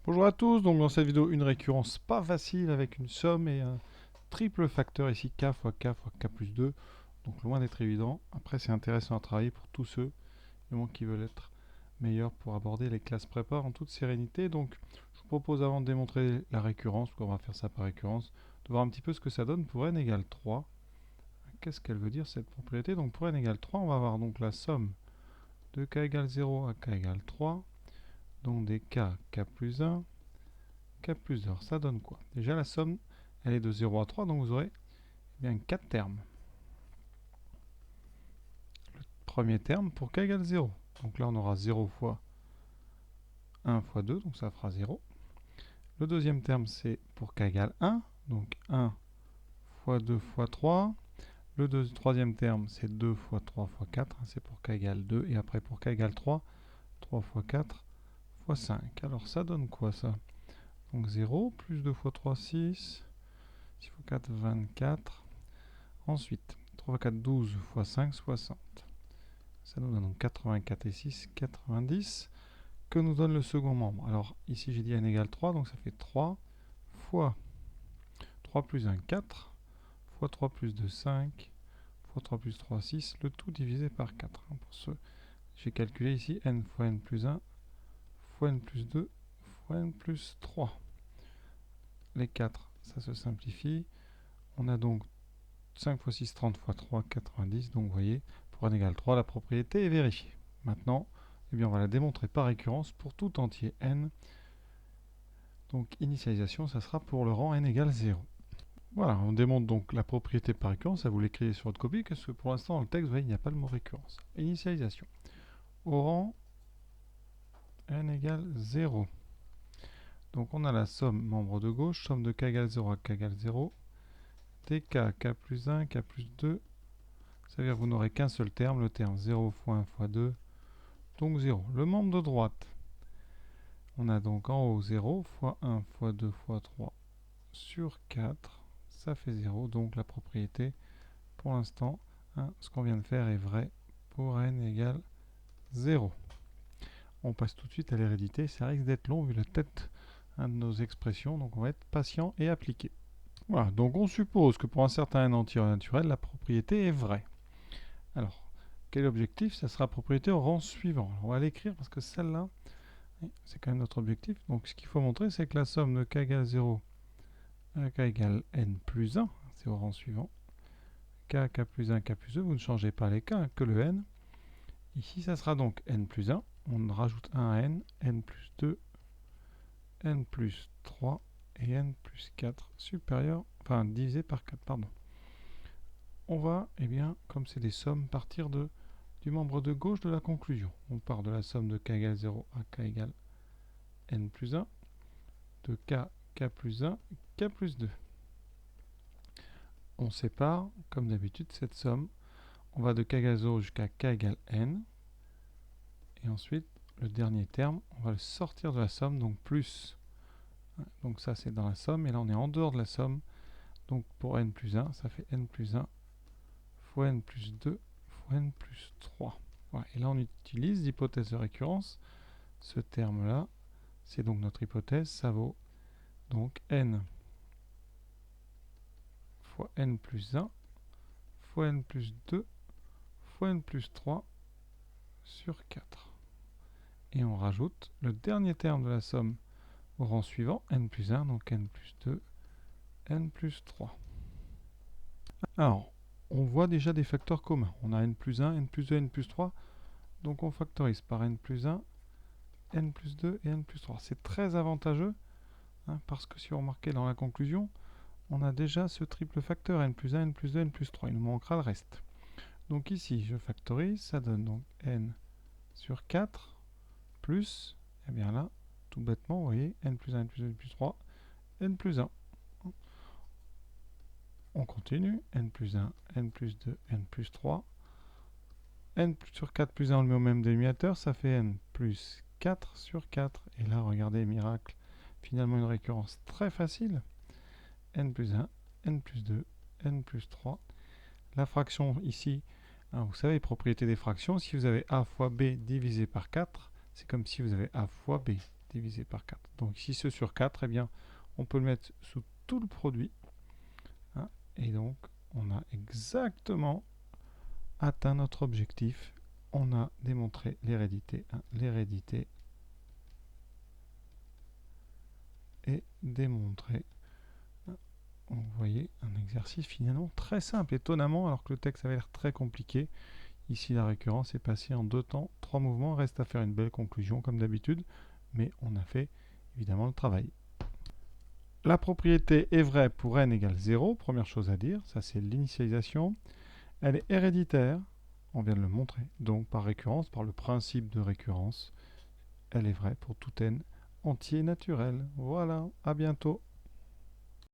Bonjour à tous, donc dans cette vidéo, une récurrence pas facile avec une somme et un triple facteur ici, k fois k plus 2, donc loin d'être évident. Après, c'est intéressant à travailler pour tous ceux qui veulent être meilleurs pour aborder les classes prépa en toute sérénité. Donc, je vous propose avant de démontrer la récurrence, parce qu'on va faire ça par récurrence, de voir un petit peu ce que ça donne pour n égale 3. Qu'est-ce qu'elle veut dire cette propriété? Donc pour n égale 3, on va avoir donc la somme de k égale 0 à k égale 3, donc des k plus 1, k plus 2. Alors ça donne quoi? Déjà la somme, elle est de 0 à 3, donc vous aurez bien 4 termes. Le premier terme pour k égale 0. Donc là on aura 0 fois 1 fois 2, donc ça fera 0. Le deuxième terme c'est pour k égale 1, donc 1 fois 2 fois 3. Le troisième terme c'est 2 fois 3 fois 4, c'est pour k égale 2. Et après pour k égale 3, 3 fois 4 fois 5. Alors ça donne quoi ça? Donc 0, plus 2 fois 3, 6. 6 fois 4, 24. Ensuite, 3 fois 4, 12 fois 5, 60. Ça nous donne donc 84 et 6, 90. Que nous donne le second membre? Alors ici j'ai dit n égale 3, donc ça fait 3 fois 3 plus 1, 4, fois 3 plus 2, 5, fois 3 plus 3, 6, le tout divisé par 4. Pour ce, j'ai calculé ici n fois n plus 1, fois n plus 2, fois n plus 3. Les 4, ça se simplifie. On a donc 5 fois 6, 30 fois 3, 90. Donc vous voyez, pour n égale 3, la propriété est vérifiée. Maintenant, eh bien, on va la démontrer par récurrence pour tout entier n. Donc initialisation, ça sera pour le rang n égale 0. Voilà, on démontre donc la propriété par récurrence. Ça vous l'écrivez sur votre copie, parce que pour l'instant, dans le texte, vous voyez, il n'y a pas le mot récurrence. Initialisation. Au rang n égale 0. Donc on a la somme membre de gauche, somme de k égale 0 à k égale 0, dk, k plus 1, k plus 2. Ça veut dire que vous n'aurez qu'un seul terme, le terme 0 fois 1 fois 2, donc 0. Le membre de droite, on a donc en haut 0 fois 1 fois 2 fois 3 sur 4, ça fait 0, donc la propriété, pour l'instant, ce qu'on vient de faire est vrai pour n égale 0. On passe tout de suite à l'hérédité, ça risque d'être long vu la tête de nos expressions, donc on va être patient et appliqué. Voilà, donc on suppose que pour un certain n entier naturel, la propriété est vraie. Alors, quel objectif? Ça sera propriété au rang suivant. Alors, on va l'écrire parce que celle-là, c'est quand même notre objectif. Donc ce qu'il faut montrer, c'est que la somme de k égale 0 à k égale n plus 1, c'est au rang suivant. K plus 1, k plus 2, vous ne changez pas les k, que le n. Ici, ça sera donc n plus 1. On rajoute 1 à n plus 2, n plus 3 et n plus 4 supérieur, enfin divisé par 4, pardon. On va, eh bien, comme c'est des sommes, partir du membre de gauche de la conclusion. On part de la somme de k égale 0 à k égale n plus 1, de k plus 1, k plus 2. On sépare, comme d'habitude, cette somme. On va de k égale 0 jusqu'à k égale n. Et ensuite, le dernier terme, on va le sortir de la somme, donc plus. Donc ça, c'est dans la somme. Et là, on est en dehors de la somme. Donc pour n plus 1, ça fait n plus 1 fois n plus 2 fois n plus 3. Voilà. Et là, on utilise l'hypothèse de récurrence. Ce terme-là, c'est donc notre hypothèse. Ça vaut donc n fois n plus 1 fois n plus 2 fois n plus 3 sur 4. Et on rajoute le dernier terme de la somme au rang suivant, n plus 1, donc n plus 2, n plus 3. Alors, on voit déjà des facteurs communs. On a n plus 1, n plus 2, n plus 3. Donc on factorise par n plus 1, n plus 2 et n plus 3. C'est très avantageux, parce que si vous remarquez dans la conclusion, on a déjà ce triple facteur, n plus 1, n plus 2, n plus 3. Il nous manquera le reste. Donc ici, je factorise, ça donne donc n sur 4 plus, et bien là, tout bêtement, vous voyez, n plus 1, n plus 2, n plus 3, n plus 1. On continue, n plus 1, n plus 2, n plus 3. n sur 4 plus 1, on le met au même dénominateur, ça fait n plus 4 sur 4. Et là, regardez, miracle, finalement une récurrence très facile. n plus 1, n plus 2, n plus 3. La fraction ici, vous savez, propriété des fractions, si vous avez a fois b divisé par 4, c'est comme si vous avez a fois b divisé par 4. Donc ici, ce sur 4, eh bien, on peut le mettre sous tout le produit. Hein, et donc, on a exactement atteint notre objectif. On a démontré l'hérédité. Hein, l'hérédité est démontrée. Vous voyez, un exercice finalement très simple, étonnamment, alors que le texte avait l'air très compliqué. Ici, la récurrence est passée en 2 temps, 3 mouvements. Reste à faire une belle conclusion, comme d'habitude, mais on a fait évidemment le travail. La propriété est vraie pour n égale 0, première chose à dire, ça c'est l'initialisation. Elle est héréditaire, on vient de le montrer, donc par récurrence, par le principe de récurrence, elle est vraie pour tout n entier naturel. Voilà, à bientôt.